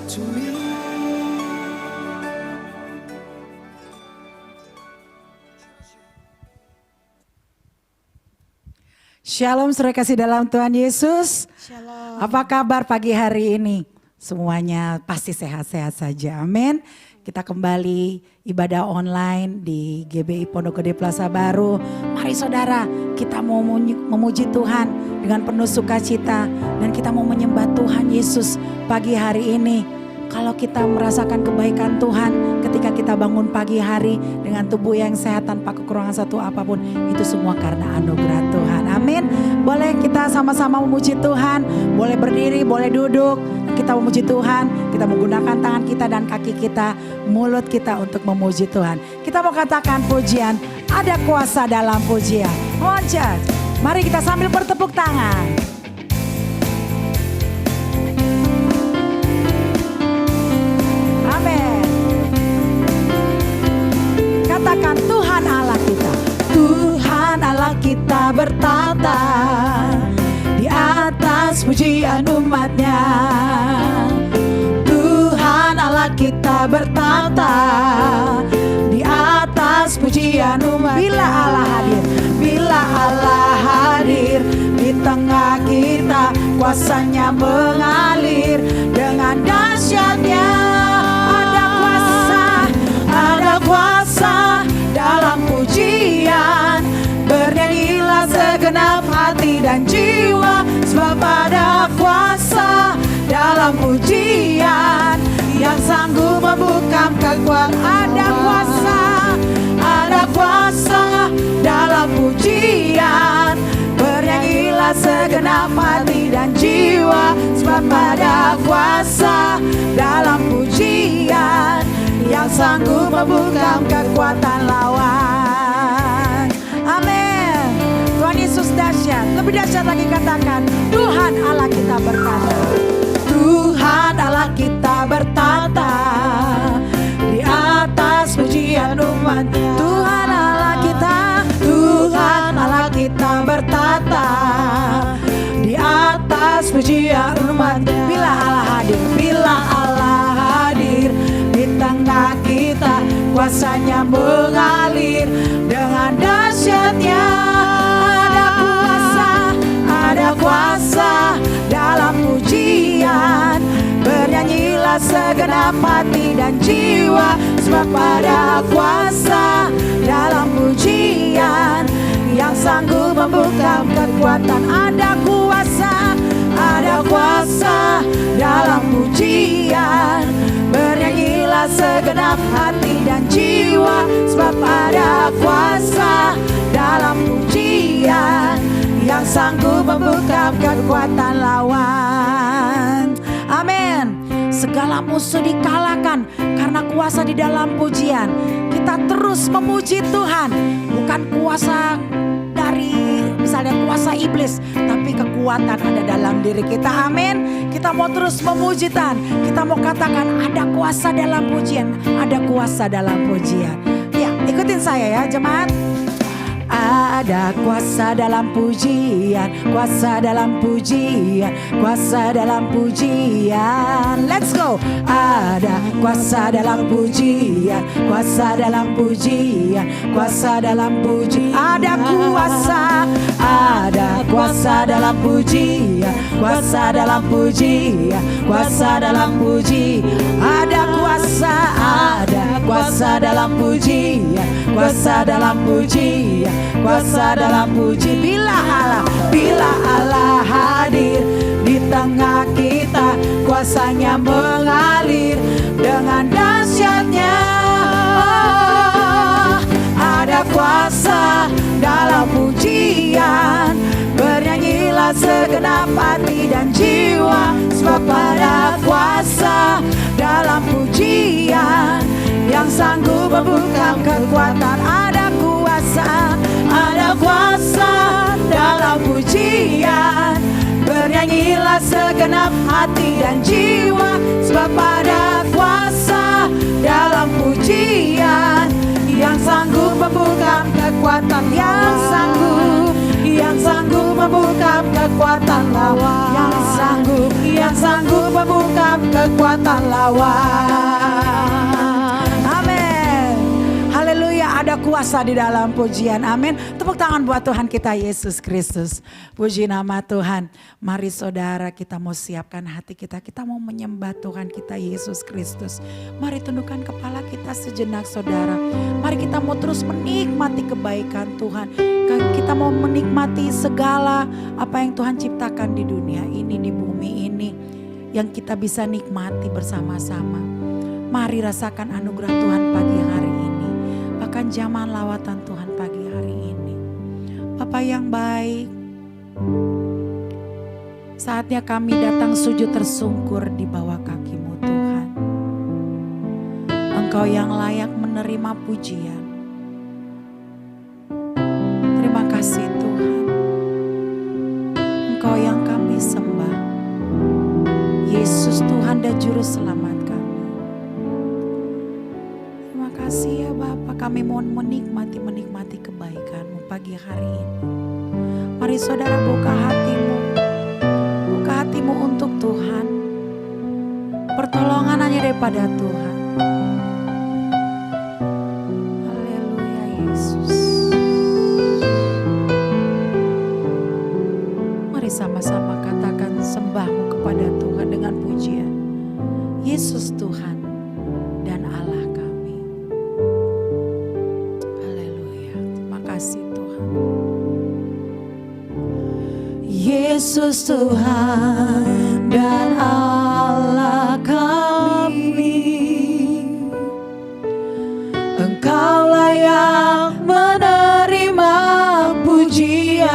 to me. Shalom, saudara kasih dalam Tuhan Yesus. Shalom. Apa kabar pagi hari ini? Semuanya pasti sehat-sehat saja, amin. Kita kembali ibadah online di GBI Pondok Gede Plaza Baru. Mari saudara, kita mau memuji Tuhan dengan penuh sukacita. Dan kita mau menyembah Tuhan Yesus pagi hari ini. Kalau kita merasakan kebaikan Tuhan ketika kita bangun pagi hari dengan tubuh yang sehat tanpa kekurangan satu apapun, itu semua karena anugerah Tuhan. Amin. Boleh kita sama-sama memuji Tuhan, boleh berdiri, boleh duduk. Kita memuji Tuhan, kita menggunakan tangan kita dan kaki kita, mulut kita untuk memuji Tuhan. Kita mau katakan pujian, ada kuasa dalam pujian. On church, mari kita sambil bertepuk tangan. Katakan Tuhan Allah kita. Tuhan Allah kita bertata di atas pujian umatnya. Tuhan Allah kita bertata di atas pujian umat. Bila Allah hadir, bila Allah hadir di tengah kita, kuasanya mengalir dengan dahsyatnya. Ada kuasa dalam pujian, bernyanyilah segenap hati dan jiwa, sebab ada kuasa dalam pujian yang sanggup membungkam kekuatan. Ada kuasa dalam pujian, bernyanyilah segenap hati dan jiwa, sebab ada kuasa dalam pujian yang sanggup membungkam kekuatan lawan. Amin. Tuhan Yesus dahsyat. Lebih dahsyat lagi katakan, Tuhan Allah kita bertata. Tuhan Allah kita bertata di atas pujian umat. Tuhan Allah kita, Tuhan Allah kita bertata di atas pujian umat. Bila Allah hadir, bila Allah hadir di tengah kita, kuasanya mengalir dengan dahsyatnya. Ada kuasa dalam pujian, bernyanyilah segenap hati dan jiwa, sebab ada kuasa dalam pujian yang sanggup membungkam kekuatan. Ada kuasa dalam pujian, bernyanyilah segenap hati dan jiwa, sebab ada kuasa dalam pujian yang sanggup membungkam kekuatan lawan. Amin. Segala musuh dikalahkan karena kuasa di dalam pujian. Kita terus memuji Tuhan, bukan kuasa dari misalnya kuasa iblis, tapi kekuatan ada dalam diri kita. Amin. Kita mau terus memuji Tuhan. Kita mau katakan ada kuasa dalam pujian, ada kuasa dalam pujian. Ya, ikutin saya ya jemaat. Ada kuasa dalam pujian, kuasa dalam pujian, kuasa dalam pujian. Let's go. Ada kuasa dalam pujian, kuasa dalam pujian, kuasa dalam pujian. Ada kuasa dalam pujian, kuasa dalam pujian, kuasa dalam pujian. Ada kuasa dalam pujian, kuasa dalam pujian, kuasa dalam puji. Bila Allah hadir di tengah kita, kuasanya mengalir dengan dahsyatnya. Ada kuasa dalam pujian, bernyanyilah segenap hati dan jiwa, sebab ada kuasa dalam pujian yang sanggup membungkam kekuatan. Ada kuasa dalam pujian, bernyanyilah segenap hati dan jiwa, sebab ada kuasa dalam pujian yang sanggup membungkam kekuatan. Yang yang sanggup membungkam kekuatan lawan, yang sanggup membungkam kekuatan lawan. Amin. Haleluya, ada kuasa di dalam pujian. Amin. Tepuk tangan buat Tuhan kita Yesus Kristus. Puji nama Tuhan. Mari saudara, kita mau siapkan hati kita. Kita mau menyembah Tuhan kita Yesus Kristus. Mari tundukkan kepala kita sejenak saudara. Mari kita mau terus menikmati kebaikan Tuhan. Kita mau menikmati segala apa yang Tuhan ciptakan di dunia ini, di bumi ini. Yang kita bisa nikmati bersama-sama. Mari rasakan anugerah Tuhan pagi hari ini. Bahkan zaman lawatan Tuhan pagi hari ini. Bapa yang baik, saatnya kami datang sujud tersungkur di bawah kaki-Mu Tuhan. Engkau yang layak menerima pujian. Terima kasih Tuhan. Engkau yang kami sembah. Yesus Tuhan dan Juru Selamat kami. Terima kasih ya Bapa, kami mau menikmati kebaikan-Mu pagi hari ini. Mari saudara buka hatimu. Buka hatimu untuk Tuhan. Pertolongan hanya daripada Tuhan. Haleluya Yesus. Mari sama-sama katakan sembahmu kepada Tuhan dengan pujian. Yesus Tuhan dan Allah kami. Haleluya. Terima kasih Tuhan. Yesus Tuhan dan Allah kami, Engkaulah yang menerima pujian,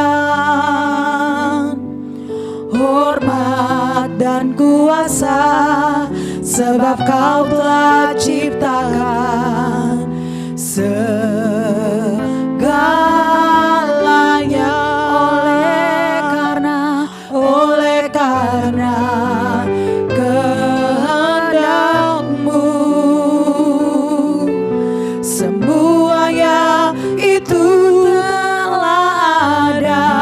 hormat dan kuasa, sebab Kau telah ciptakan segalanya. Oleh karena kehendak-Mu, semuanya itu telah ada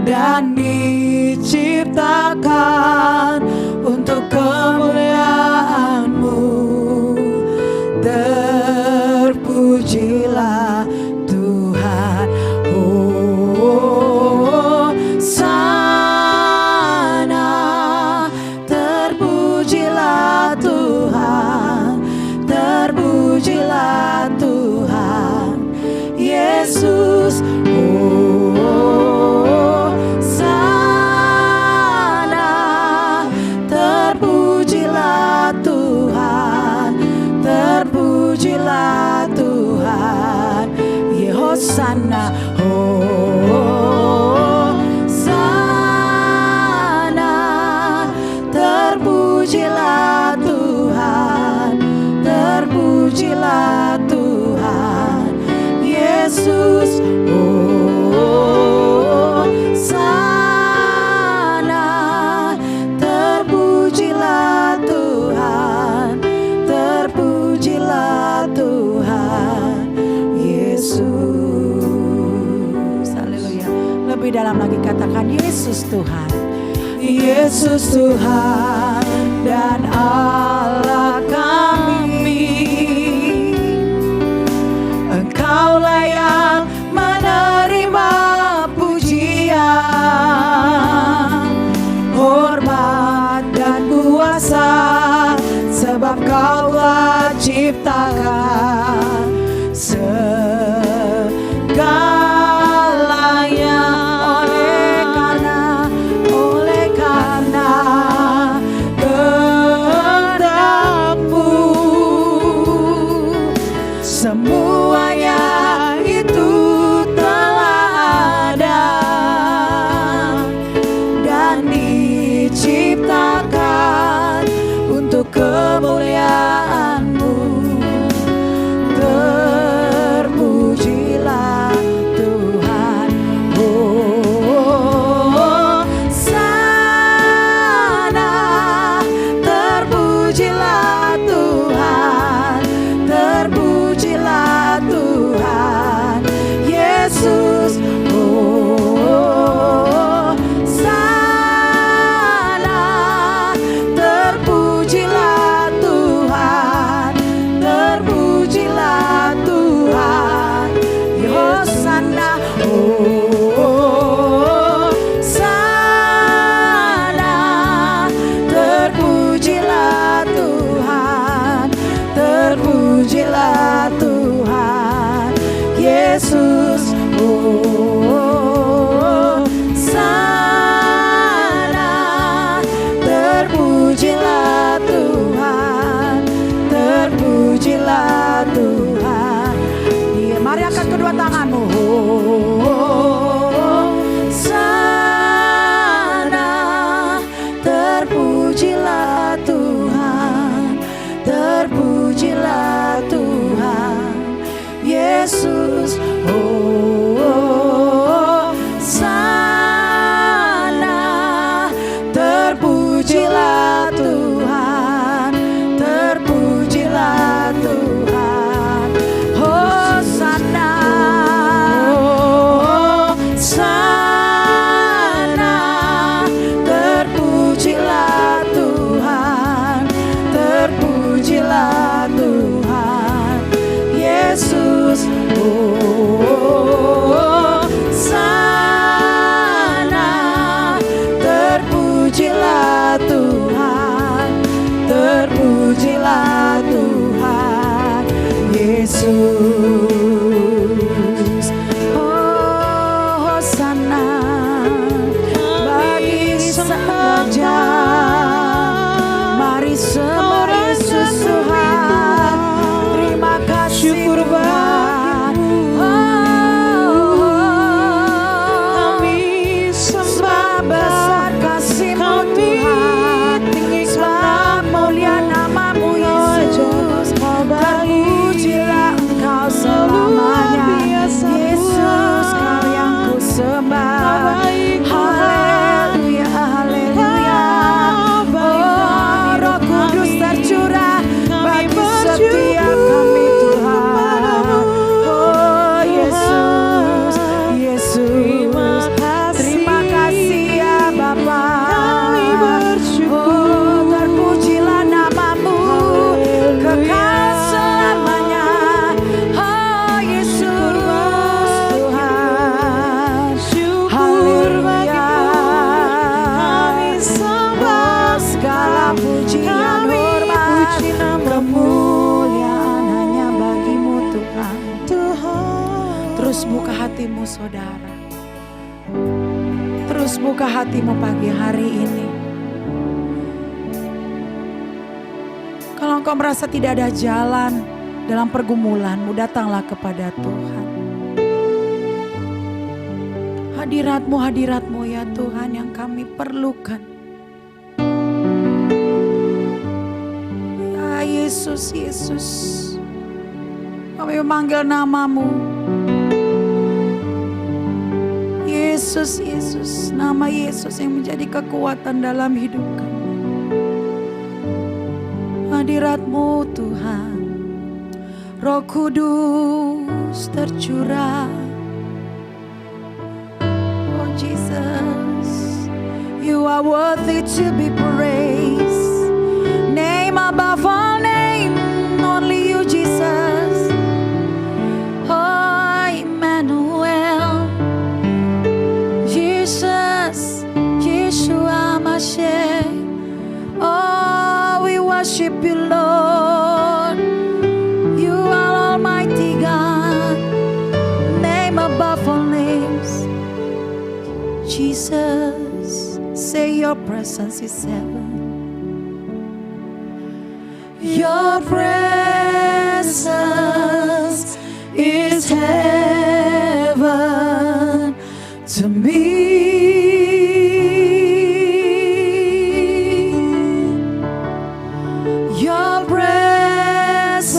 dan diciptakan untuk kemuliaan-Mu. Terpujilah Tuhan. Terpujilah Tuhan Yesus. Sana terpujilah Tuhan, terpujilah Tuhan Yehosana. Sana terpujilah Tuhan, terpujilah Tuhan Yesus. Sana terpujilah Tuhan, terpujilah Tuhan Yesus. Haleluya. Lebih dalam lagi katakan Yesus Tuhan. Yesus Tuhan dan Allah kami, Engkaulah yang menerima pujian, hormat dan kuasa, sebab Kaulah ciptakan segalanya. Oleh karena kehendak-Mu, semuanya itu telah ada dan diciptakan untuk kemuliaan-Mu. terpujilah Tuhan. Mari angkat kedua tanganmu. Sana terpujilah Tuhan, terpujilah Tuhan Yesus. Sana terpujilah Tuhan, terpujilah Tuhan. Hosana, sana terpujilah Tuhan, terpujilah Tuhan Yesus. Sana terpujilah Tuhan, terpujilah Tuhan Yesus. Hosana bagi sang raja, mari sembah Yesus Tuhan. Terima kasih Tuhan. Kami sembah besar kasih-Mu Tuhan, sebab mulia nama-Mu Yesus. Terpujilah Engkau selamanya Yesus, Kau yang ku sembah. Haleluya, haleluya. Oh, Roh Kudus tercurah bagi setiap kami Tuhan. Oh Yesus, Yesus, terima kasih ya Bapa. Oh, terpujilah nama-Mu kekal selamanya. Oh Yesus Tuhan, haleluya. Oh, segala pujian hormat kemuliaan hanya bagi-Mu Tuhan. Terus buka hatimu saudara, terus buka hatimu pagi hari ini. Kalau engkau merasa tidak ada jalan dalam pergumulanmu, datanglah kepada Tuhan. Hadirat-Mu, hadirat-Mu ya Tuhan yang kami perlukan. Ya Yesus, Yesus, kami memanggil nama-Mu. Yesus, Yesus, nama Yesus yang menjadi kekuatan dalam hidup kami. Hadirat-Mu Tuhan, Roh Kudus tercurah. Oh Jesus, You are worthy to be praised. Name above all name, only You Jesus. Oh Emmanuel, Jesus, Yeshua Mashiach. Oh, we worship You, Lord. You are Almighty God, name above all names. Jesus, say Your presence is heaven. Your presence is heaven to me. Your presence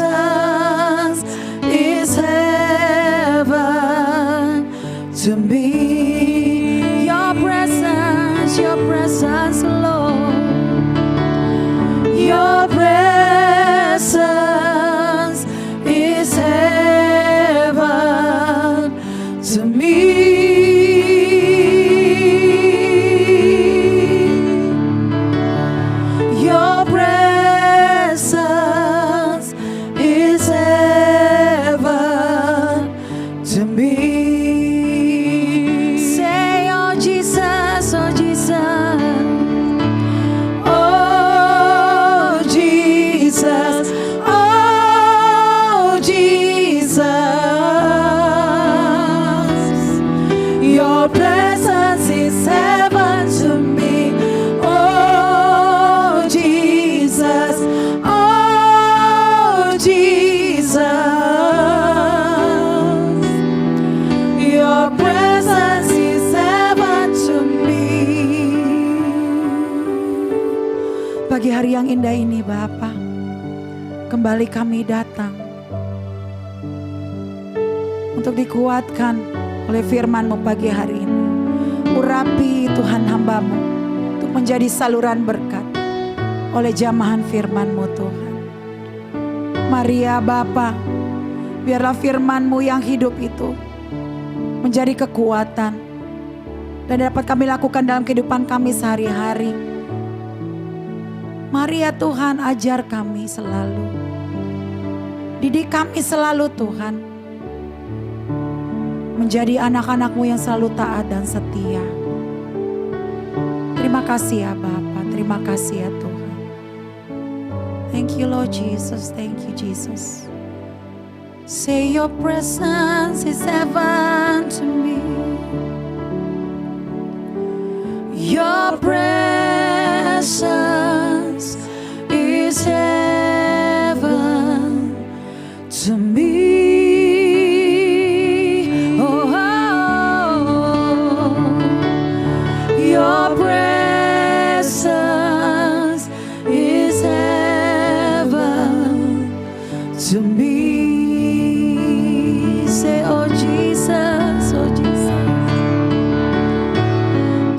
is heaven to me. Your presence, Lord. Your presence yang indah ini Bapa, kembali kami datang untuk dikuatkan oleh firman-Mu pagi hari ini. Urapi Tuhan hamba-Mu untuk menjadi saluran berkat oleh jamahan firman-Mu Tuhan. Maria Bapa, biarlah firman-Mu yang hidup itu menjadi kekuatan dan dapat kami lakukan dalam kehidupan kami sehari-hari. Mari ya Tuhan, ajar kami selalu, didik kami selalu Tuhan, menjadi anak-anak-Mu yang selalu taat dan setia. Terima kasih ya Bapa, terima kasih ya Tuhan. Thank you Lord Jesus, thank you Jesus. Say your presence is heaven to me. Your presence is heaven to me. Oh, your presence is heaven to me. Say, oh Jesus, oh Jesus.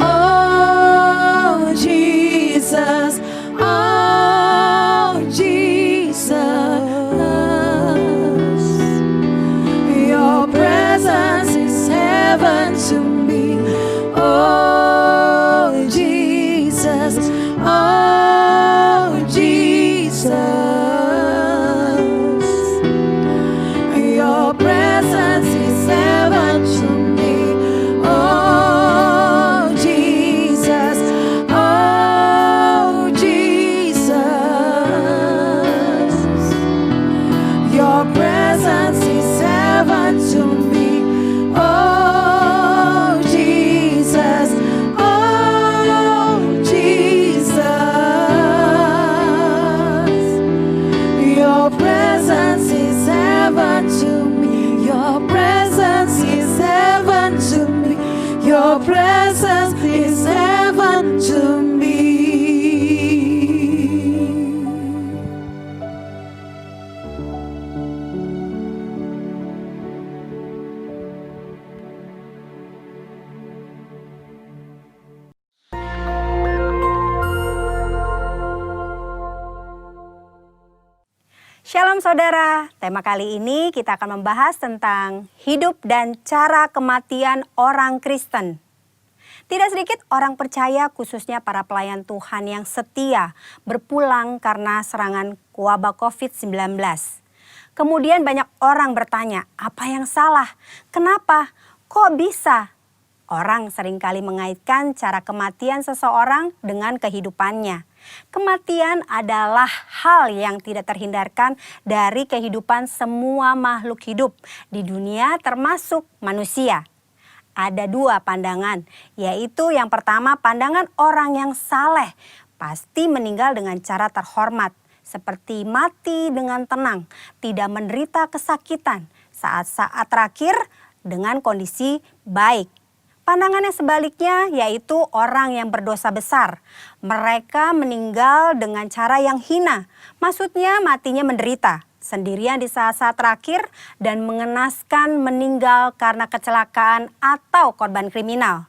Oh Jesus, oh Jesus. Your presence is heaven to me. Oh Jesus, oh Jesus. Your presence is heaven to me. Oh Jesus, oh Jesus. Your presence is heaven to me. Oh Jesus, oh Jesus. Your presence is heaven to me. Your presence is heaven to me. Your presence is heaven to me. Shalom saudara, tema kali ini kita akan membahas tentang hidup dan cara kematian orang Kristen. Tidak sedikit orang percaya, khususnya para pelayan Tuhan yang setia, berpulang karena serangan wabah COVID-19. Kemudian banyak orang bertanya, apa yang salah? Kenapa? Kok bisa? Orang seringkali mengaitkan cara kematian seseorang dengan kehidupannya. Kematian adalah hal yang tidak terhindarkan dari kehidupan semua makhluk hidup di dunia termasuk manusia. Ada dua pandangan, yaitu yang pertama pandangan orang yang saleh pasti meninggal dengan cara terhormat, seperti mati dengan tenang, tidak menderita kesakitan, saat-saat terakhir dengan kondisi baik. Pandangan yang sebaliknya yaitu orang yang berdosa besar. Mereka meninggal dengan cara yang hina, maksudnya matinya menderita, sendirian di saat-saat terakhir dan mengenaskan meninggal karena kecelakaan atau korban kriminal.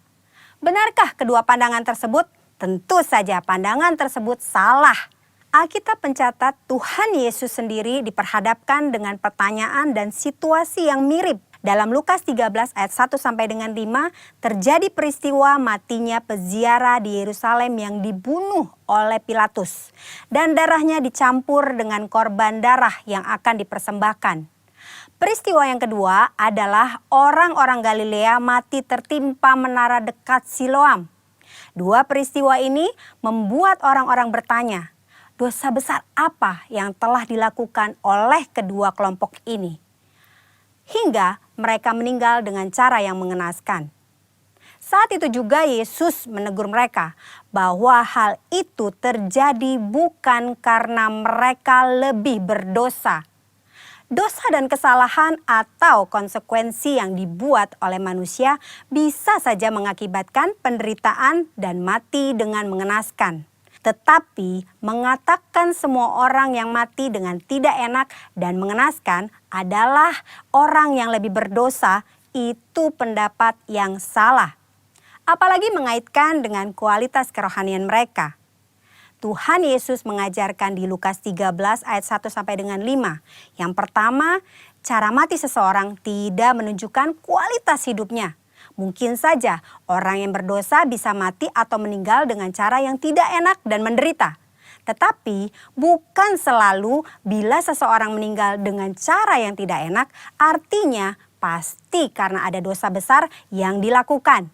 Benarkah kedua pandangan tersebut? Tentu saja pandangan tersebut salah. Alkitab mencatat Tuhan Yesus sendiri diperhadapkan dengan pertanyaan dan situasi yang mirip. Dalam Lukas 13 ayat 1 sampai dengan 5 terjadi peristiwa matinya peziarah di Yerusalem yang dibunuh oleh Pilatus dan darahnya dicampur dengan korban darah yang akan dipersembahkan. Peristiwa yang kedua adalah orang-orang Galilea mati tertimpa menara dekat Siloam. Dua peristiwa ini membuat orang-orang bertanya, dosa besar apa yang telah dilakukan oleh kedua kelompok ini? Hingga mereka meninggal dengan cara yang mengenaskan. Saat itu juga Yesus menegur mereka bahwa hal itu terjadi bukan karena mereka lebih berdosa. Dosa dan kesalahan atau konsekuensi yang dibuat oleh manusia bisa saja mengakibatkan penderitaan dan mati dengan mengenaskan. Tetapi mengatakan semua orang yang mati dengan tidak enak dan mengenaskan adalah orang yang lebih berdosa, itu pendapat yang salah. Apalagi mengaitkan dengan kualitas kerohanian mereka. Tuhan Yesus mengajarkan di Lukas 13 ayat 1 sampai dengan 5. Yang pertama, cara mati seseorang tidak menunjukkan kualitas hidupnya. Mungkin saja orang yang berdosa bisa mati atau meninggal dengan cara yang tidak enak dan menderita. Tetapi bukan selalu bila seseorang meninggal dengan cara yang tidak enak, artinya pasti karena ada dosa besar yang dilakukan.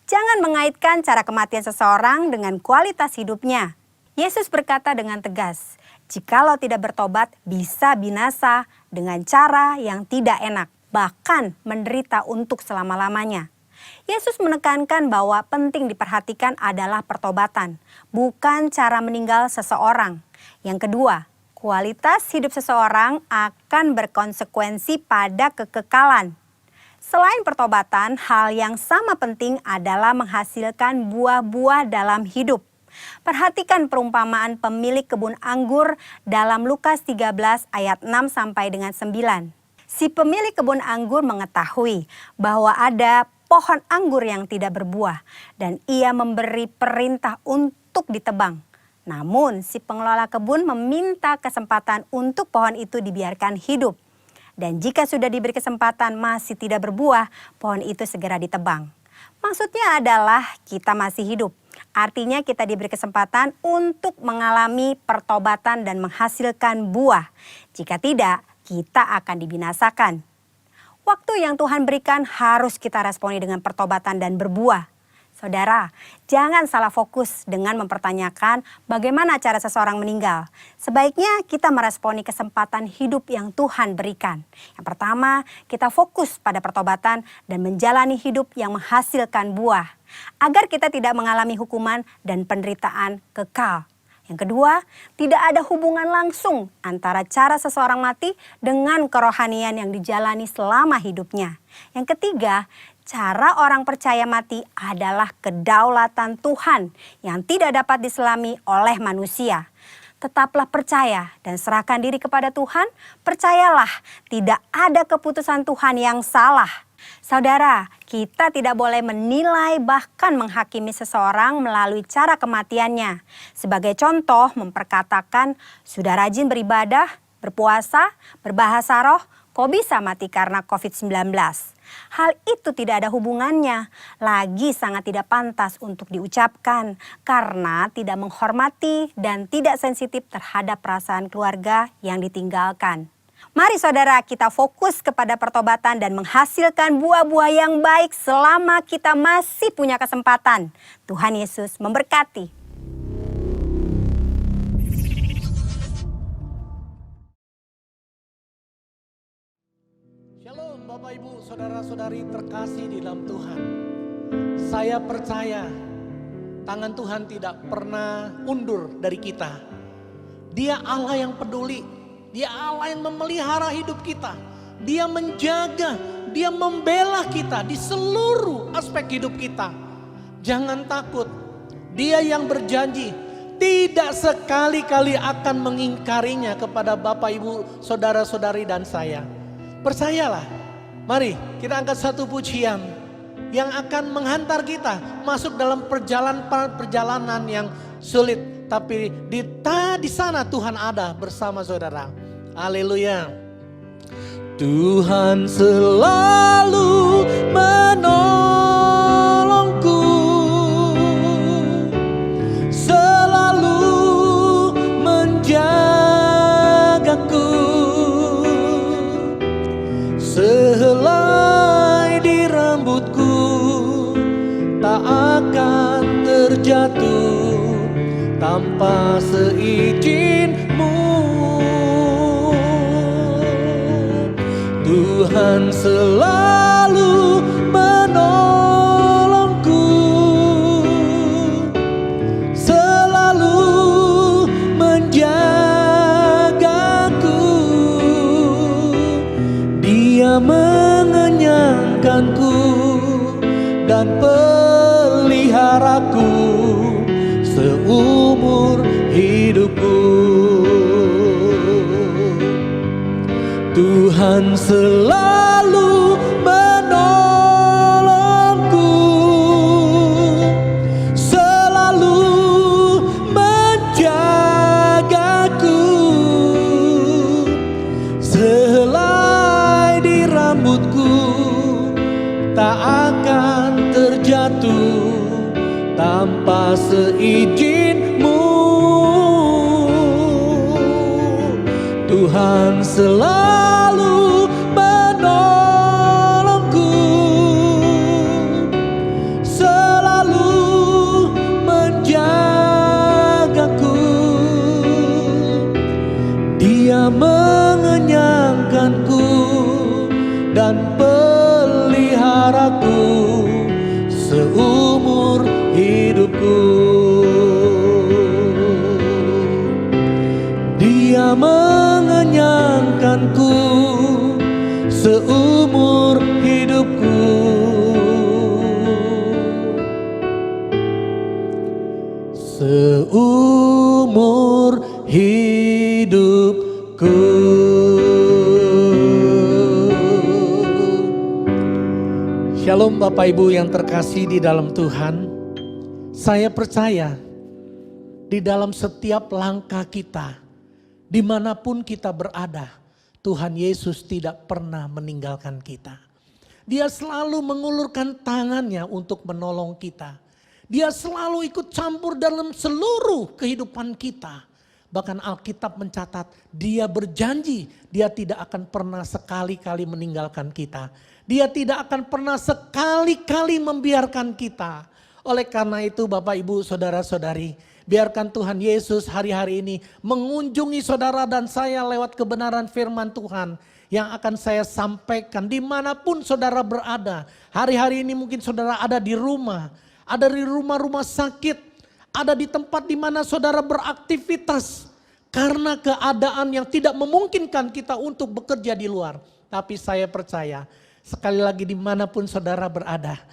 Jangan mengaitkan cara kematian seseorang dengan kualitas hidupnya. Yesus berkata dengan tegas, jikalau tidak bertobat bisa binasa dengan cara yang tidak enak, bahkan menderita untuk selama-lamanya. Yesus menekankan bahwa penting diperhatikan adalah pertobatan, bukan cara meninggal seseorang. Yang kedua, kualitas hidup seseorang akan berkonsekuensi pada kekekalan. Selain pertobatan, hal yang sama penting adalah menghasilkan buah-buah dalam hidup. Perhatikan perumpamaan pemilik kebun anggur dalam Lukas 13 ayat 6 sampai dengan 9. Si pemilik kebun anggur mengetahui bahwa ada pohon anggur yang tidak berbuah dan ia memberi perintah untuk ditebang. Namun si pengelola kebun meminta kesempatan untuk pohon itu dibiarkan hidup. Dan jika sudah diberi kesempatan masih tidak berbuah, pohon itu segera ditebang. Maksudnya adalah kita masih hidup. Artinya kita diberi kesempatan untuk mengalami pertobatan dan menghasilkan buah. Jika tidak, kita akan dibinasakan. Waktu yang Tuhan berikan harus kita responi dengan pertobatan dan berbuah. Saudara, jangan salah fokus dengan mempertanyakan bagaimana cara seseorang meninggal. Sebaiknya kita meresponi kesempatan hidup yang Tuhan berikan. Yang pertama, kita fokus pada pertobatan dan menjalani hidup yang menghasilkan buah, agar kita tidak mengalami hukuman dan penderitaan kekal. Yang kedua, tidak ada hubungan langsung antara cara seseorang mati dengan kerohanian yang dijalani selama hidupnya. Yang ketiga, cara orang percaya mati adalah kedaulatan Tuhan yang tidak dapat diselami oleh manusia. Tetaplah percaya dan serahkan diri kepada Tuhan. Percayalah, tidak ada keputusan Tuhan yang salah. Saudara, kita tidak boleh menilai bahkan menghakimi seseorang melalui cara kematiannya. Sebagai contoh, memperkatakan, sudah rajin beribadah, berpuasa, berbahasa roh, kok bisa mati karena COVID-19? Hal itu tidak ada hubungannya, lagi sangat tidak pantas untuk diucapkan karena tidak menghormati dan tidak sensitif terhadap perasaan keluarga yang ditinggalkan. Mari saudara, kita fokus kepada pertobatan dan menghasilkan buah-buah yang baik selama kita masih punya kesempatan. Tuhan Yesus memberkati. Shalom Bapak Ibu Saudara-saudari terkasih di dalam Tuhan. Saya percaya tangan Tuhan tidak pernah undur dari kita. Dia Allah yang peduli. Dia Allah yang memelihara hidup kita. Dia menjaga, Dia membela kita di seluruh aspek hidup kita. Jangan takut. Dia yang berjanji tidak sekali-kali akan mengingkarinya kepada Bapak Ibu Saudara-saudari dan saya. Percayalah. Mari kita angkat satu pujian yang akan menghantar kita masuk dalam perjalanan yang sulit. Tapi di sana Tuhan ada bersama saudara. Haleluya. Tuhan selalu menolongku, selalu menjagaku, sehelai di rambutku tak akan terjatuh tanpa seizinmu. Tuhan selalu menolongku, selalu menjagaku. Dia mengenyangkanku dan peliharaku seumur hidupku. Tuhan selalu menolongku, selalu menjagaku. Sehelai di rambutku tak akan terjatuh tanpa seizin-Mu. Tuhan selalu menolongku, selalu menjagaku. Dia mengenyangkanku dan peliharaku seumur hidupku. Dia mengenyangkanku seumur hidupku. Seumur hidupku. Shalom Bapak Ibu yang terkasih di dalam Tuhan. Saya percaya di dalam setiap langkah kita, dimanapun kita berada, Tuhan Yesus tidak pernah meninggalkan kita. Dia selalu mengulurkan tangannya untuk menolong kita. Dia selalu ikut campur dalam seluruh kehidupan kita. Bahkan Alkitab mencatat, dia berjanji dia tidak akan pernah sekali-kali meninggalkan kita. Dia tidak akan pernah sekali-kali membiarkan kita. Oleh karena itu Bapak Ibu Saudara-saudari, biarkan Tuhan Yesus hari-hari ini mengunjungi saudara dan saya lewat kebenaran firman Tuhan yang akan saya sampaikan dimanapun saudara berada. Hari-hari ini mungkin saudara ada di rumah, ada di rumah-rumah sakit, ada di tempat di mana saudara beraktivitas. Karena keadaan yang tidak memungkinkan kita untuk bekerja di luar. Tapi saya percaya sekali lagi dimanapun saudara berada,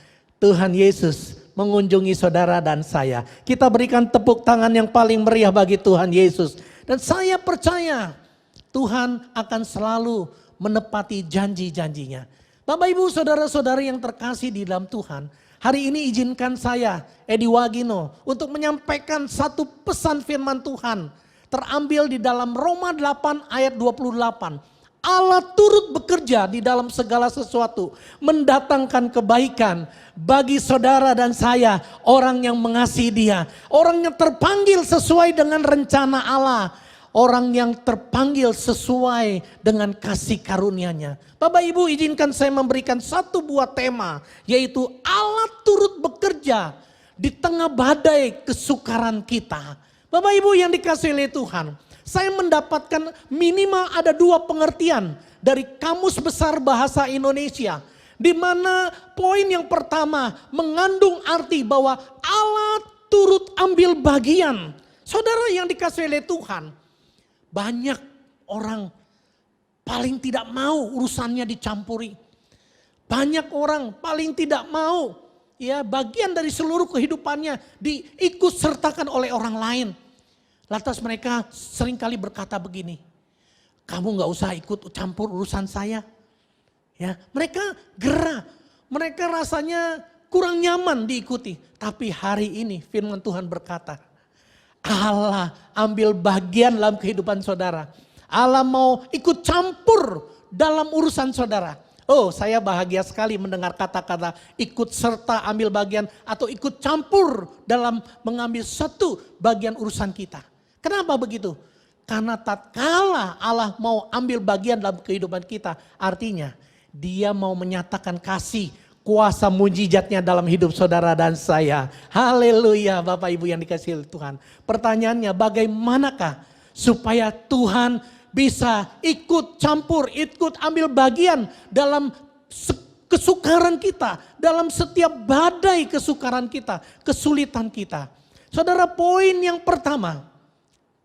Tuhan Yesus mengunjungi saudara dan saya. Kita berikan tepuk tangan yang paling meriah bagi Tuhan Yesus. Dan saya percaya Tuhan akan selalu menepati janji-janjinya. Bapak Ibu Saudara-saudari yang terkasih di dalam Tuhan. Hari ini izinkan saya, Edi Wagino, untuk menyampaikan satu pesan firman Tuhan. Terambil di dalam Roma 8 ayat 28. Allah turut bekerja di dalam segala sesuatu, mendatangkan kebaikan bagi saudara dan saya, orang yang mengasihi Dia, orang yang terpanggil sesuai dengan rencana Allah, orang yang terpanggil sesuai dengan kasih karunia-Nya. Bapak Ibu, izinkan saya memberikan satu buah tema, yaitu Allah turut bekerja di tengah badai kesukaran kita. Bapak Ibu yang dikasihi oleh Tuhan, saya mendapatkan minimal ada dua pengertian dari Kamus Besar Bahasa Indonesia. Di mana poin yang pertama mengandung arti bahwa Allah turut ambil bagian. Saudara yang dikasihi oleh Tuhan, banyak orang paling tidak mau urusannya dicampuri. Banyak orang paling tidak mau ya bagian dari seluruh kehidupannya diikut sertakan oleh orang lain. Lantas mereka seringkali berkata begini, kamu gak usah ikut campur urusan saya. Ya, mereka gerah, mereka rasanya kurang nyaman diikuti. Tapi hari ini firman Tuhan berkata, Allah ambil bagian dalam kehidupan saudara. Allah mau ikut campur dalam urusan saudara. Oh, saya bahagia sekali mendengar kata-kata ikut serta ambil bagian atau ikut campur dalam mengambil satu bagian urusan kita. Kenapa begitu? Karena tatkala Allah mau ambil bagian dalam kehidupan kita, artinya Dia mau menyatakan kasih, kuasa mujizatnya dalam hidup saudara dan saya. Haleluya Bapak Ibu yang dikasihi Tuhan. Pertanyaannya bagaimanakah supaya Tuhan bisa ikut campur, ikut ambil bagian dalam kesukaran kita, dalam setiap badai kesukaran kita, kesulitan kita. Saudara, poin yang pertama,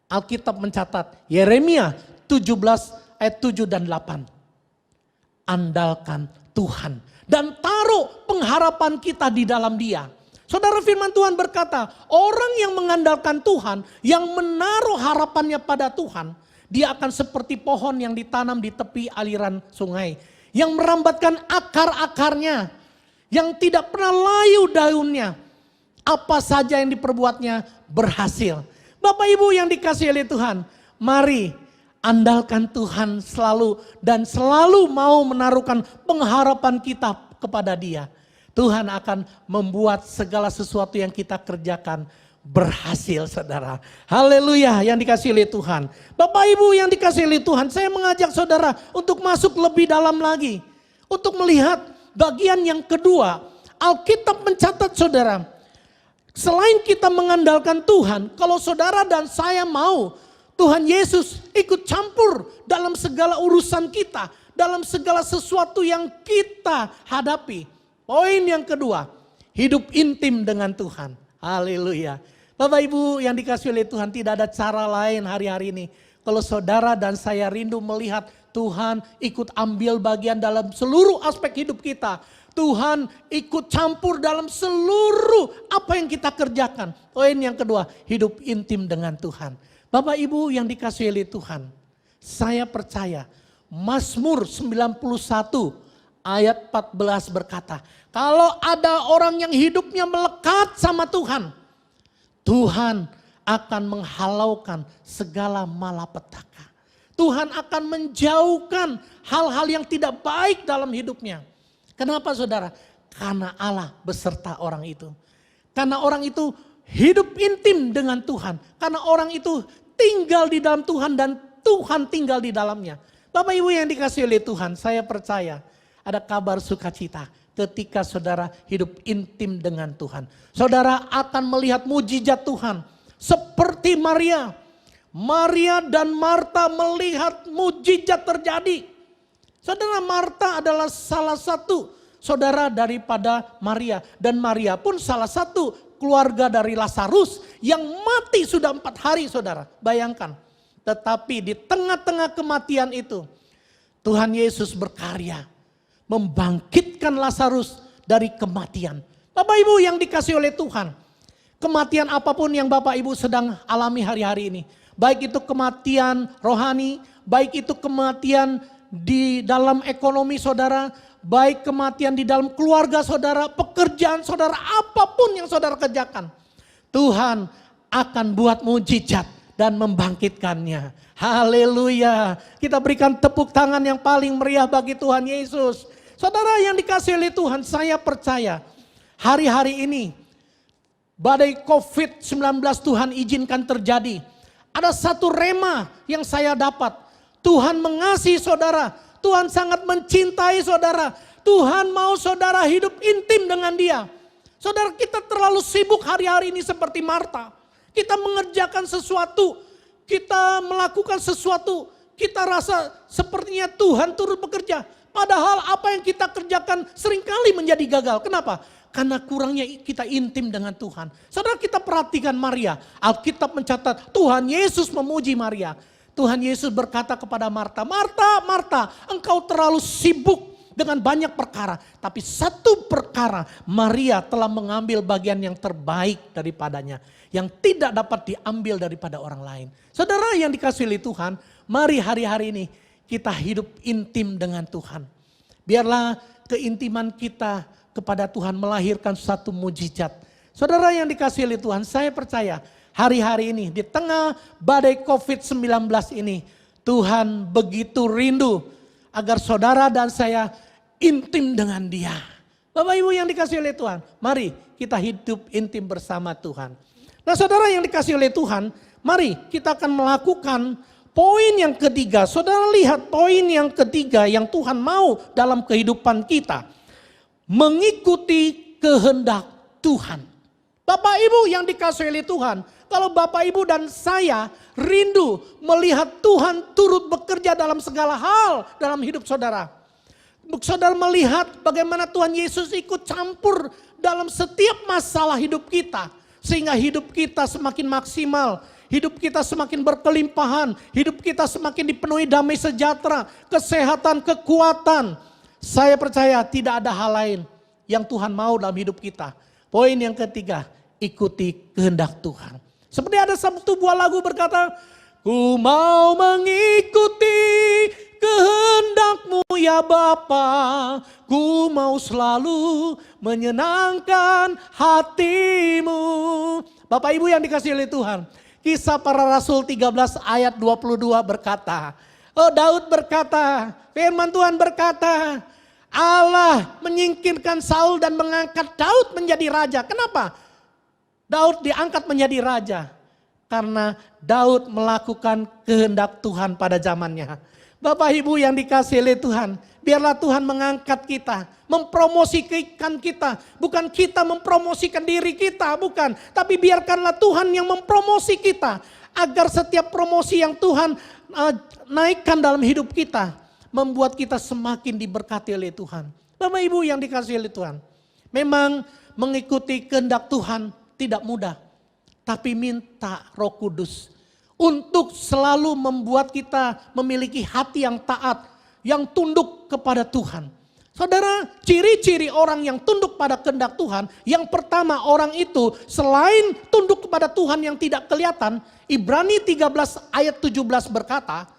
Alkitab mencatat Yeremia 17 ayat 7 dan 8. Andalkan Tuhan dan taruh pengharapan kita di dalam Dia. Saudara, firman Tuhan berkata, orang yang mengandalkan Tuhan, yang menaruh harapannya pada Tuhan, dia akan seperti pohon yang ditanam di tepi aliran sungai. Yang merambatkan akar-akarnya, yang tidak pernah layu daunnya. Apa saja yang diperbuatnya berhasil. Bapak Ibu yang dikasihi oleh Tuhan, mari andalkan Tuhan selalu dan selalu mau menaruhkan pengharapan kita kepada Dia. Tuhan akan membuat segala sesuatu yang kita kerjakan berhasil, saudara. Haleluya, yang dikasihi oleh Tuhan. Bapak Ibu yang dikasihi oleh Tuhan, saya mengajak saudara untuk masuk lebih dalam lagi. Untuk melihat bagian yang kedua. Alkitab mencatat saudara, selain kita mengandalkan Tuhan, kalau saudara dan saya mau Tuhan Yesus ikut campur dalam segala urusan kita, dalam segala sesuatu yang kita hadapi. Poin yang kedua, hidup intim dengan Tuhan. Haleluya. Bapak Ibu yang dikasihi oleh Tuhan, tidak ada cara lain hari-hari ini. Kalau saudara dan saya rindu melihat Tuhan ikut ambil bagian dalam seluruh aspek hidup kita. Tuhan ikut campur dalam seluruh apa yang kita kerjakan. Poin yang kedua, hidup intim dengan Tuhan. Bapak Ibu yang dikasihi oleh Tuhan, saya percaya Mazmur 91 ayat 14 berkata, kalau ada orang yang hidupnya melekat sama Tuhan, Tuhan akan menghalaukan segala malapetaka. Tuhan akan menjauhkan hal-hal yang tidak baik dalam hidupnya. Kenapa saudara? Karena Allah beserta orang itu. Karena orang itu hidup intim dengan Tuhan. Karena orang itu tinggal di dalam Tuhan dan Tuhan tinggal di dalamnya. Bapak Ibu yang dikasihi oleh Tuhan, saya percaya ada kabar sukacita ketika saudara hidup intim dengan Tuhan. Saudara akan melihat mujizat Tuhan. Seperti Maria. Maria dan Marta melihat mujizat terjadi. Saudara, Marta adalah salah satu saudara daripada Maria. Dan Maria pun salah satu keluarga dari Lazarus yang mati sudah 4 hari, saudara. Bayangkan. Tetapi di tengah-tengah kematian itu, Tuhan Yesus berkarya membangkitkan Lazarus dari kematian. Bapak Ibu yang dikasihi oleh Tuhan, kematian apapun yang Bapak Ibu sedang alami hari-hari ini, baik itu kematian rohani, baik itu kematian di dalam ekonomi saudara, baik kematian di dalam keluarga saudara, pekerjaan saudara, apapun yang saudara kerjakan, Tuhan akan buat mujizat dan membangkitkannya. Haleluya. Kita berikan tepuk tangan yang paling meriah bagi Tuhan Yesus. Saudara yang dikasihi oleh Tuhan, saya percaya hari-hari ini badai COVID-19 Tuhan izinkan terjadi. Ada satu rema yang saya dapat. Tuhan mengasihi saudara. Tuhan sangat mencintai saudara. Tuhan mau saudara hidup intim dengan Dia. Saudara, kita terlalu sibuk hari-hari ini seperti Marta. Kita mengerjakan sesuatu, kita melakukan sesuatu, kita rasa sepertinya Tuhan turut bekerja. Padahal apa yang kita kerjakan seringkali menjadi gagal. Kenapa? Karena kurangnya kita intim dengan Tuhan. Saudara, kita perhatikan Maria. Alkitab mencatat Tuhan Yesus memuji Maria. Tuhan Yesus berkata kepada Marta, Marta, Marta, engkau terlalu sibuk dengan banyak perkara. Tapi satu perkara, Maria telah mengambil bagian yang terbaik daripadanya. Yang tidak dapat diambil daripada orang lain. Saudara yang dikasihi oleh Tuhan, mari hari-hari ini kita hidup intim dengan Tuhan. Biarlah keintiman kita kepada Tuhan melahirkan satu mujizat. Saudara yang dikasihi oleh Tuhan, saya percaya hari-hari ini di tengah badai COVID-19 ini, Tuhan begitu rindu agar saudara dan saya intim dengan Dia. Bapak Ibu yang dikasihi oleh Tuhan, mari kita hidup intim bersama Tuhan. Nah saudara yang dikasihi oleh Tuhan, mari kita akan melakukan poin yang ketiga. Saudara lihat poin yang ketiga yang Tuhan mau dalam kehidupan kita. Mengikuti kehendak Tuhan. Bapak Ibu yang dikasihi oleh Tuhan, kalau Bapak Ibu dan saya rindu melihat Tuhan turut bekerja dalam segala hal dalam hidup saudara. Saudara melihat bagaimana Tuhan Yesus ikut campur dalam setiap masalah hidup kita. Sehingga hidup kita semakin maksimal, hidup kita semakin berkelimpahan, hidup kita semakin dipenuhi damai sejahtera, kesehatan, kekuatan. Saya percaya tidak ada hal lain yang Tuhan mau dalam hidup kita. Poin yang ketiga, ikuti kehendak Tuhan. Seperti ada satu buah lagu berkata, ku mau mengikuti kehendak-Mu ya Bapa, ku mau selalu menyenangkan hati-Mu. Bapak Ibu yang dikasihi oleh Tuhan, Kisah Para Rasul 13 ayat 22 berkata, Daud berkata, firman Tuhan berkata, Allah menyingkirkan Saul dan mengangkat Daud menjadi raja. Kenapa? Daud diangkat menjadi raja karena Daud melakukan kehendak Tuhan pada zamannya. Bapak Ibu yang dikasihi oleh Tuhan, biarlah Tuhan mengangkat kita, mempromosikan kita. Bukan kita mempromosikan diri kita, bukan. Tapi biarkanlah Tuhan yang mempromosi kita. Agar setiap promosi yang Tuhan naikkan dalam hidup kita, membuat kita semakin diberkati oleh Tuhan. Bapak Ibu yang dikasihi oleh Tuhan, memang mengikuti kehendak Tuhan tidak mudah, tapi minta Roh Kudus untuk selalu membuat kita memiliki hati yang taat, yang tunduk kepada Tuhan. Saudara, ciri-ciri orang yang tunduk pada kehendak Tuhan, yang pertama orang itu selain tunduk kepada Tuhan yang tidak kelihatan, Ibrani 13 ayat 17 berkata,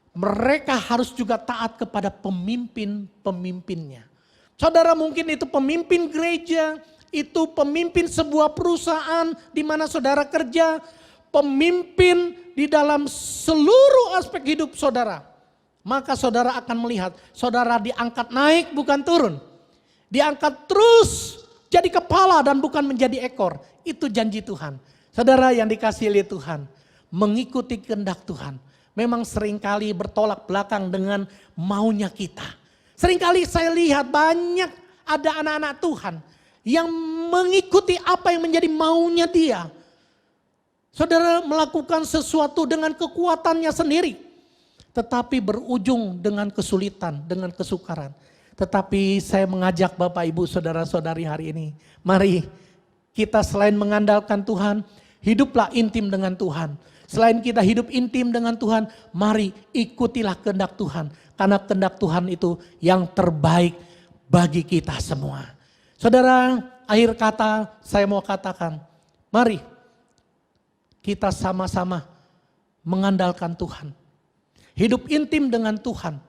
mereka harus juga taat kepada pemimpin-pemimpinnya. Saudara, mungkin itu pemimpin gereja, itu pemimpin sebuah perusahaan di mana saudara kerja, pemimpin di dalam seluruh aspek hidup saudara. Maka saudara akan melihat saudara diangkat naik bukan turun. Diangkat terus jadi kepala dan bukan menjadi ekor. Itu janji Tuhan. Saudara yang dikasihi oleh Tuhan, mengikuti kehendak Tuhan memang seringkali bertolak belakang dengan maunya kita. Seringkali saya lihat banyak ada anak-anak Tuhan yang mengikuti apa yang menjadi maunya dia. Saudara melakukan sesuatu dengan kekuatannya sendiri. Tetapi berujung dengan kesulitan, dengan kesukaran. Tetapi saya mengajak Bapak Ibu Saudara-saudari hari ini. Mari kita selain mengandalkan Tuhan, hiduplah intim dengan Tuhan. Selain kita hidup intim dengan Tuhan, mari ikutilah kehendak Tuhan. Karena kehendak Tuhan itu yang terbaik bagi kita semua. Saudara, akhir kata saya mau katakan, mari kita sama-sama mengandalkan Tuhan. Hidup intim dengan Tuhan,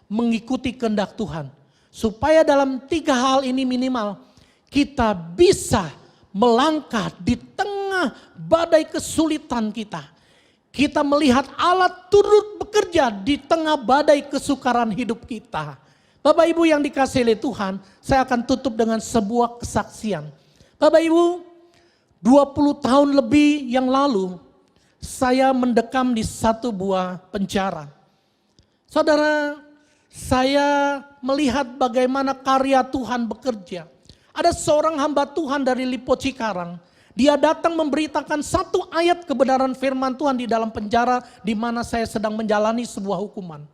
mengikuti kehendak Tuhan. Supaya dalam 3 hal ini minimal, kita bisa melangkah di tengah badai kesulitan kita. Kita melihat Allah turut bekerja di tengah badai kesukaran hidup kita. Bapak Ibu yang dikasihi oleh Tuhan, saya akan tutup dengan sebuah kesaksian. Bapak Ibu, 20 tahun lebih yang lalu, saya mendekam di satu buah penjara. Saudara, saya melihat bagaimana karya Tuhan bekerja. Ada seorang hamba Tuhan dari Lipo Cikarang. Dia datang memberitakan satu ayat kebenaran firman Tuhan di dalam penjara di mana saya sedang menjalani sebuah hukuman.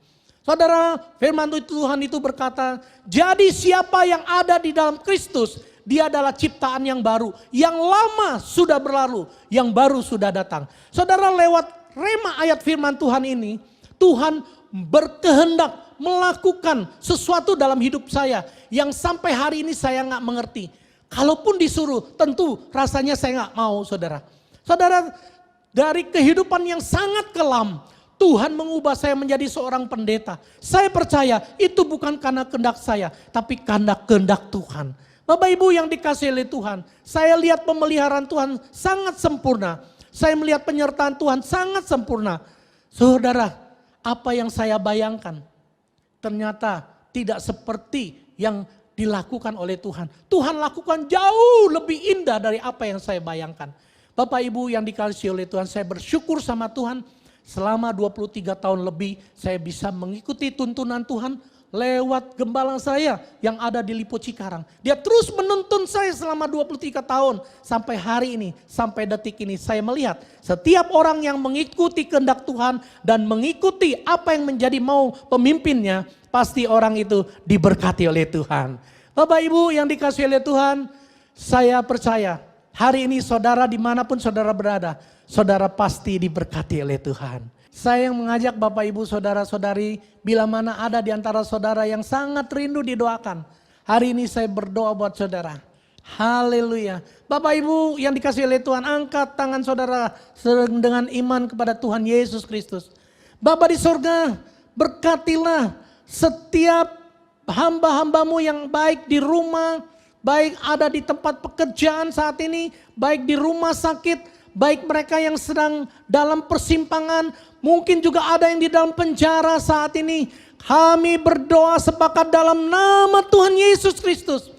Saudara, firman Tuhan itu berkata, jadi siapa yang ada di dalam Kristus, dia adalah ciptaan yang baru. Yang lama sudah berlalu, yang baru sudah datang. Saudara, lewat rema ayat firman Tuhan ini, Tuhan berkehendak melakukan sesuatu dalam hidup saya yang sampai hari ini saya nggak mengerti. Kalaupun disuruh, tentu rasanya saya nggak mau, saudara. Saudara, dari kehidupan yang sangat kelam, Tuhan mengubah saya menjadi seorang pendeta. Saya percaya itu bukan karena kehendak saya, tapi karena kehendak Tuhan. Bapak Ibu yang dikasihi oleh Tuhan, saya lihat pemeliharaan Tuhan sangat sempurna. Saya melihat penyertaan Tuhan sangat sempurna. Saudara, apa yang saya bayangkan ternyata tidak seperti yang dilakukan oleh Tuhan. Tuhan lakukan jauh lebih indah dari apa yang saya bayangkan. Bapak Ibu yang dikasihi oleh Tuhan, saya bersyukur sama Tuhan. Selama 23 tahun lebih saya bisa mengikuti tuntunan Tuhan lewat gembala saya yang ada di Lipo Cikarang. Dia terus menuntun saya selama 23 tahun sampai hari ini, sampai detik ini. Saya melihat setiap orang yang mengikuti kehendak Tuhan dan mengikuti apa yang menjadi mau pemimpinnya, pasti orang itu diberkati oleh Tuhan. Bapak Ibu yang dikasihi oleh Tuhan, saya percaya hari ini saudara dimanapun saudara berada, saudara pasti diberkati oleh Tuhan. Saya yang mengajak Bapak Ibu saudara-saudari, bila mana ada di antara saudara yang sangat rindu didoakan. Hari ini saya berdoa buat saudara. Haleluya. Bapak Ibu yang dikasihi oleh Tuhan, angkat tangan saudara dengan iman kepada Tuhan Yesus Kristus. Bapa di sorga, berkatilah setiap hamba-hambamu yang baik di rumah, baik ada di tempat pekerjaan saat ini, baik di rumah sakit, baik mereka yang sedang dalam persimpangan, mungkin juga ada yang di dalam penjara saat ini. Kami berdoa sepakat dalam nama Tuhan Yesus Kristus.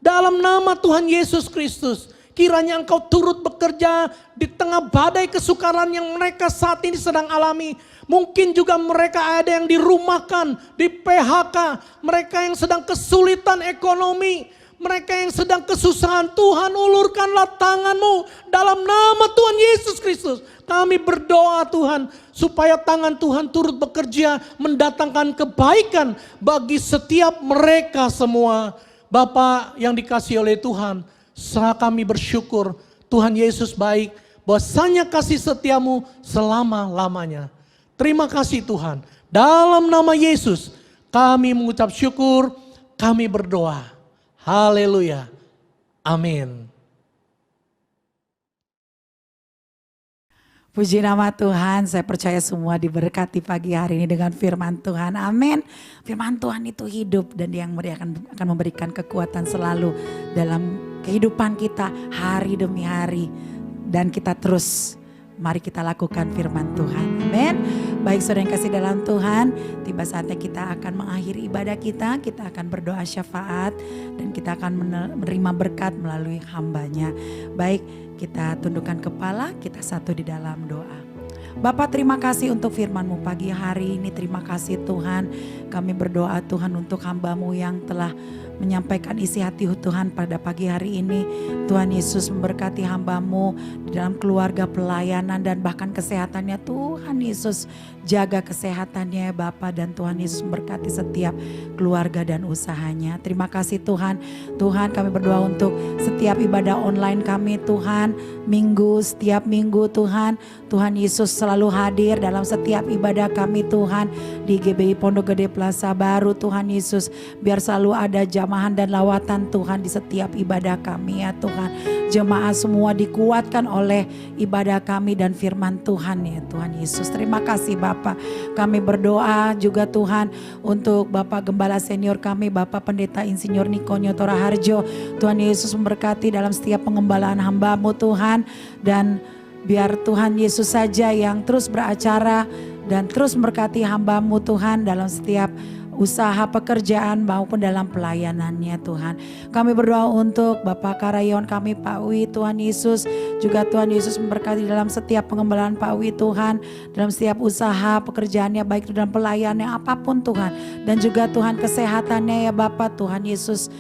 Dalam nama Tuhan Yesus Kristus, kiranya Engkau turut bekerja di tengah badai kesukaran yang mereka saat ini sedang alami. Mungkin juga mereka ada yang dirumahkan, di PHK, mereka yang sedang kesulitan ekonomi, mereka yang sedang kesusahan. Tuhan, ulurkanlah tangan-Mu dalam nama Tuhan Yesus Kristus. Kami berdoa Tuhan, supaya tangan Tuhan turut bekerja mendatangkan kebaikan bagi setiap mereka semua. Bapa yang dikasihi oleh Tuhan, kami bersyukur Tuhan Yesus baik, bahwasanya kasih setiamu selama-lamanya. Terima kasih Tuhan. Dalam nama Yesus kami mengucap syukur, kami berdoa. Haleluya. Amin. Puji nama Tuhan, saya percaya semua diberkati pagi hari ini dengan firman Tuhan. Amin. Firman Tuhan itu hidup dan yang akan memberikan kekuatan selalu dalam kehidupan kita hari demi hari. Dan kita terus, mari kita lakukan firman Tuhan. Amin. Baik saudara yang kasih dalam Tuhan, tiba saatnya kita akan mengakhiri ibadah kita. Kita akan berdoa syafaat dan kita akan menerima berkat melalui hambanya. Baik, kita tundukkan kepala, kita satu di dalam doa. Bapa, terima kasih untuk firman-Mu pagi hari ini. Terima kasih Tuhan, kami berdoa Tuhan untuk hamba-Mu yang telah menyampaikan isi hati Tuhan pada pagi hari ini. Tuhan Yesus memberkati hamba-Mu di dalam keluarga, pelayanan dan bahkan kesehatannya. Tuhan Yesus jaga kesehatannya Bapa, dan Tuhan Yesus memberkati setiap keluarga dan usahanya. Terima kasih Tuhan. Tuhan, kami berdoa untuk setiap ibadah online kami Tuhan, setiap minggu Tuhan. Tuhan Yesus selalu hadir dalam setiap ibadah kami Tuhan. Di GBI Pondok Gede Plaza Baru Tuhan Yesus, biar selalu ada jamahan dan lawatan Tuhan di setiap ibadah kami ya Tuhan. Jemaah semua dikuatkan oleh ibadah kami dan firman Tuhan ya Tuhan Yesus. Terima kasih Bapak. Kami berdoa juga Tuhan untuk Bapak Gembala Senior kami, Bapak Pendeta Insinyur Niko Nyotora Harjo. Tuhan Yesus memberkati dalam setiap pengembalaan hamba-Mu Tuhan. Dan biar Tuhan Yesus saja yang terus beracara dan terus memberkati hamba-Mu Tuhan dalam setiap usaha pekerjaan maupun dalam pelayanannya Tuhan. Kami berdoa untuk Bapak Karayon kami Pak Wi, Tuhan Yesus. Juga Tuhan Yesus memberkati dalam setiap pengembalaan Pak Wi Tuhan. Dalam setiap usaha pekerjaannya, baik itu dalam pelayanannya apapun Tuhan. Dan juga Tuhan kesehatannya ya Bapak, Tuhan Yesus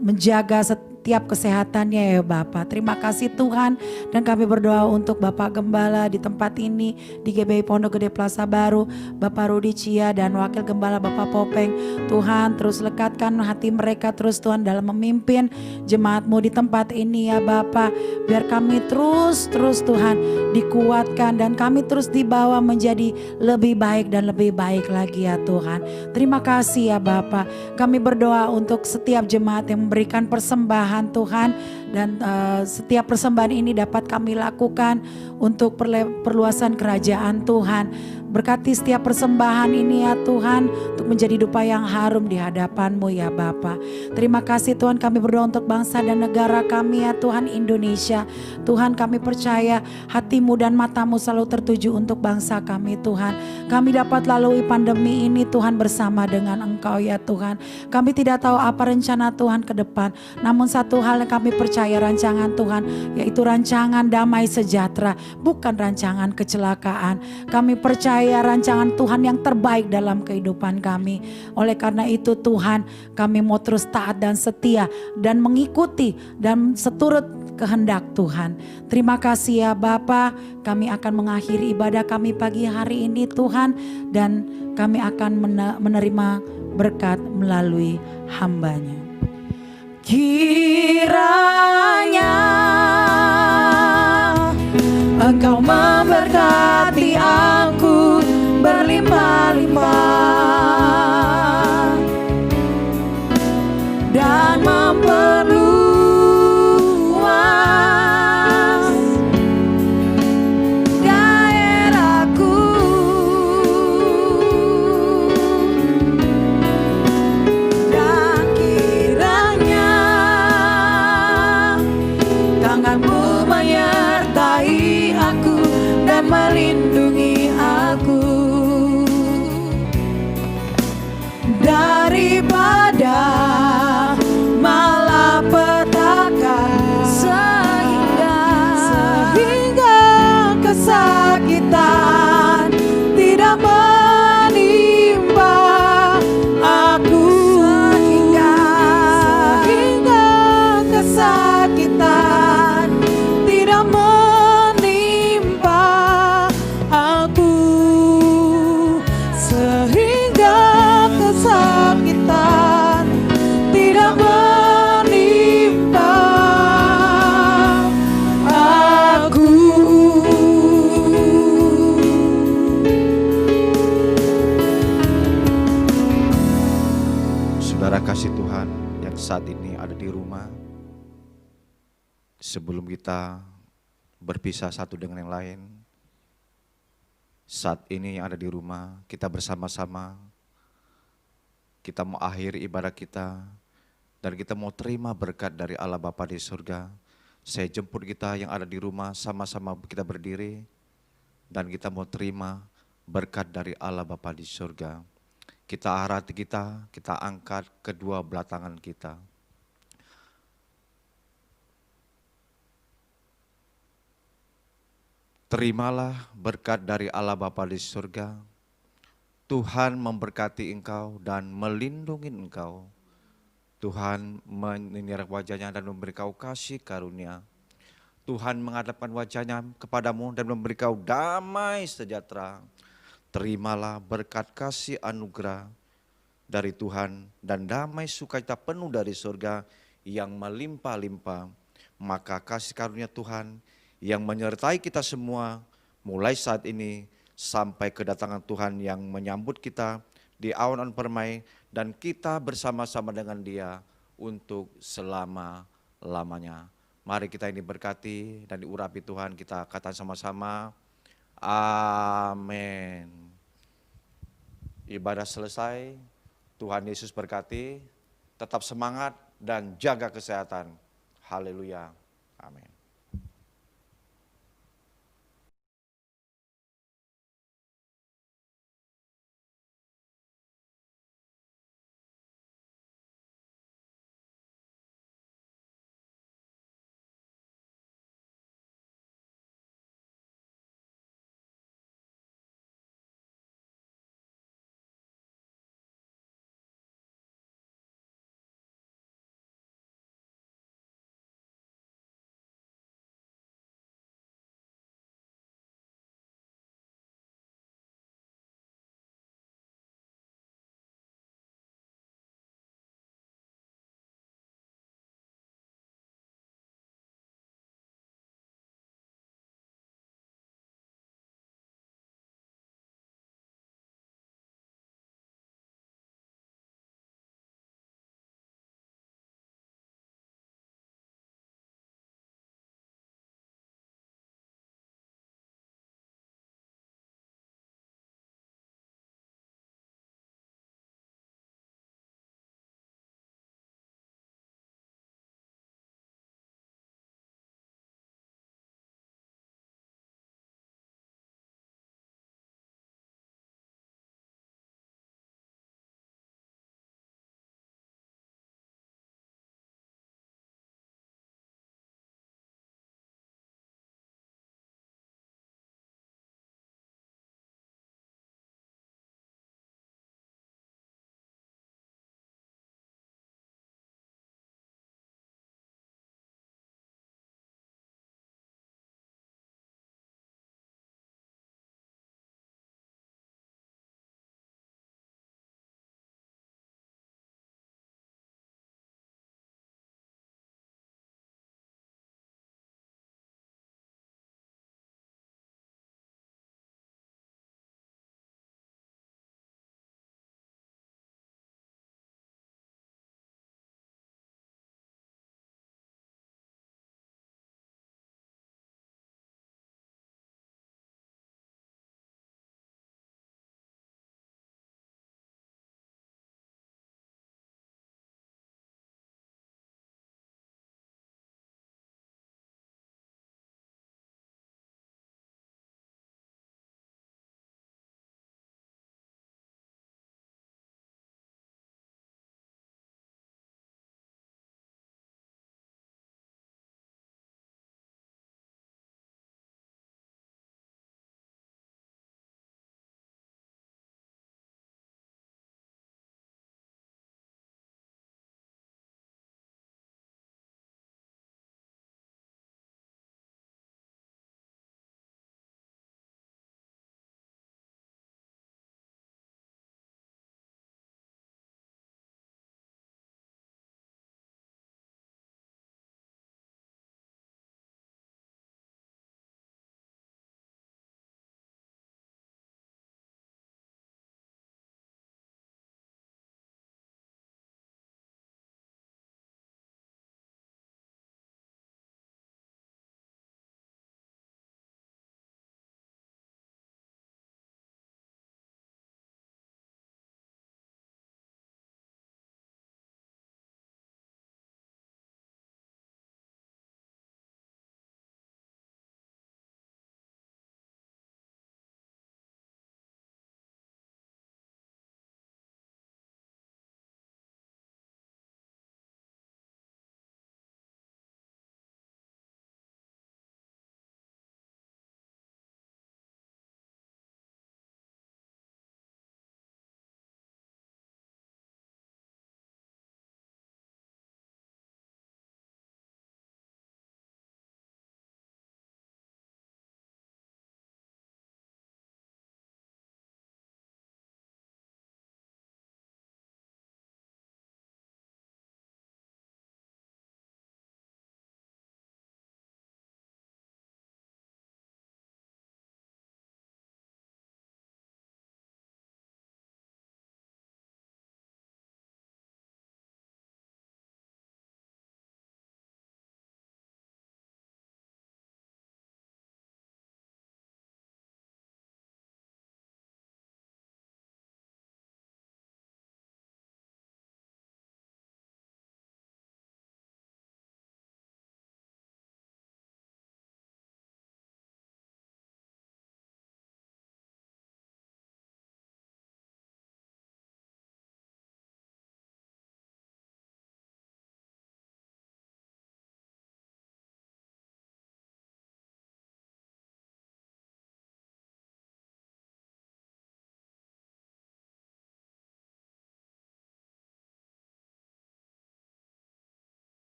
menjaga setiap kesehatannya ya Bapak. Terima kasih Tuhan. Dan kami berdoa untuk Bapak Gembala di tempat ini, di GBI Pondok Gede Plaza Baru, Bapak Rudi Cia dan Wakil Gembala Bapak Popeng. Tuhan terus lekatkan hati mereka terus Tuhan dalam memimpin jemaat-Mu di tempat ini ya Bapak. Biar kami terus Tuhan dikuatkan dan kami terus dibawa menjadi lebih baik dan lebih baik lagi ya Tuhan. Terima kasih ya Bapak. Kami berdoa untuk setiap jemaat yang memberikan persembahan Tuhan, dan setiap persembahan ini dapat kami lakukan untuk perluasan kerajaan Tuhan. Berkati setiap persembahan ini ya Tuhan, untuk menjadi dupa yang harum di hadapan-Mu ya Bapa. Terima kasih Tuhan, kami berdoa untuk bangsa dan negara kami ya Tuhan, Indonesia. Tuhan, kami percaya hati-Mu dan mata-Mu selalu tertuju untuk bangsa kami Tuhan. Kami dapat lalui pandemi ini Tuhan bersama dengan Engkau ya Tuhan. Kami tidak tahu apa rencana Tuhan ke depan, namun satu hal yang kami percaya rancangan Tuhan, yaitu rancangan damai sejahtera, bukan rancangan kecelakaan. Kami percaya rancangan Tuhan yang terbaik dalam kehidupan kami. Oleh karena itu Tuhan, kami mau terus taat dan setia dan mengikuti dan seturut kehendak Tuhan. Terima kasih ya Bapa. Kami akan mengakhiri ibadah kami pagi hari ini Tuhan, dan kami akan menerima berkat melalui hamba-Nya. Kiranya Engkau memberkati aku berlimpah-limpah dan memperluas saat ini ada di rumah, sebelum kita berpisah satu dengan yang lain, saat ini yang ada di rumah, kita bersama-sama, kita mau akhiri ibadah kita, dan kita mau terima berkat dari Allah Bapa di surga. Saya jemput kita yang ada di rumah, sama-sama kita berdiri, dan kita mau terima berkat dari Allah Bapa di surga. Kita arah hati kita angkat kedua belah tangan kita. Terimalah berkat dari Allah Bapa di surga. Tuhan memberkati engkau dan melindungi engkau. Tuhan menyinari wajahnya dan memberi kau kasih karunia. Tuhan menghadapkan wajahnya kepadamu dan memberi kau damai sejahtera. Terimalah berkat kasih anugerah dari Tuhan dan damai sukacita penuh dari surga yang melimpah-limpah. Maka kasih karunia Tuhan yang menyertai kita semua mulai saat ini sampai kedatangan Tuhan yang menyambut kita di awan-awan permai, dan kita bersama-sama dengan Dia untuk selama-lamanya. Mari kita ini berkati dan diurapi Tuhan, kita katakan sama-sama, amin. Ibadah selesai, Tuhan Yesus berkati, tetap semangat dan jaga kesehatan. Haleluya, amin.